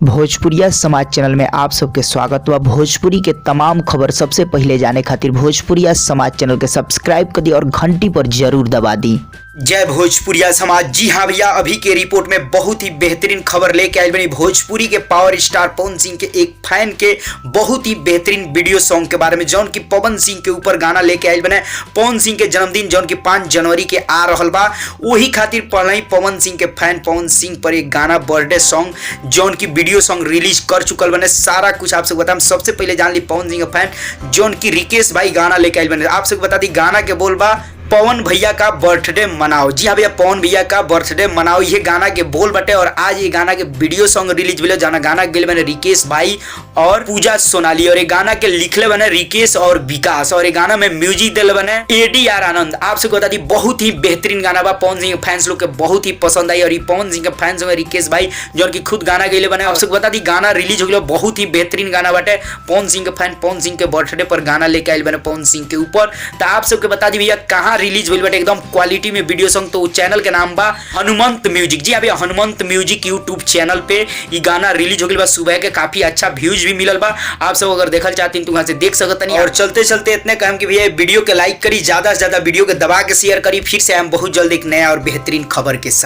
भोजपुरिया समाज चैनल में आप सबके स्वागत बा। भोजपुरी के तमाम खबर सबसे पहले जाने खातिर भोजपुरिया समाज चैनल के सब्सक्राइब कर दी और घंटी पर जरूर दबा दी। जय भोजपुरिया समाज। जी हाँ भैया, अभी के रिपोर्ट में बहुत ही बेहतरीन खबर लेके आए बनी भोजपुरी के पावर स्टार पवन सिंह के एक फैन के बहुत ही बेहतरीन वीडियो सॉन्ग के बारे में, जौन की पवन सिंह के ऊपर गाना लेके आए बने। पवन सिंह के जन्मदिन जौन की 5 जनवरी के आ रहल बा, वही खातिर पहले ही पवन सिंह के फैन पवन सिंह पर एक गाना बर्थडे सॉन्ग जौन की वीडियो सॉन्ग रिलीज कर चुकल बने। सारा कुछ आप सबको बताएं। सबसे पहले जान ली पवन सिंह का फैन जौन की रिकेश भाई गाना लेके आए बने। आप सबको बता दी गाना के बोल बा पवन भैया का बर्थडे मनाओ। जी हाँ भैया, पवन भैया का बर्थडे मनाओ, ये गाना के बोल बटे। और आज ये गाना के वीडियो सॉन्ग रिलीज हुए, जाना गाना गेल बने रिकेश भाई और पूजा सोनाली, और ये गाना के लिखले बने रिकेश और विकास, और ये गाना में म्यूजिक दिल बने ADR आनंद। आप सबको बता दी बहुत ही बेहतरीन गाना बा। पवन सिंह के फैंस लोग के बहुत ही पसंद आई, और ये पवन सिंह के फैंस होंगे रिकेश भाई जो की खुद गाना गेले बने। आप सबको बता दी गाना रिलीज हो गया, बहुत ही बेहतरीन गाना बटे। पवन सिंह के फैन पवन सिंह के बर्थडे पर गाना लेके आए बने पवन सिंह के ऊपर। तो आप सबके बता दी भैया कहाँ रिलीज हुई बटे एकदम क्वालिटी में वीडियो सॉन्ग। तो चैनल के नाम बा हनुमंत म्यूजिक। जी अभी हनुमंत म्यूजिक यूट्यूब चैनल पे ये गाना रिलीज हो गई बा। सुबह के काफी अच्छा व्यूज भी मिलल बा। आप सब अगर देखल चाहती तो वहां से देख सकते नहीं। और चलते चलते इतने कहम कि भैया वीडियो के लाइक करी, ज्यादा से ज्यादा वीडियो के दबा के शेयर करी। फिर से हम बहुत जल्द एक नया और बेहतरीन खबर के साथ।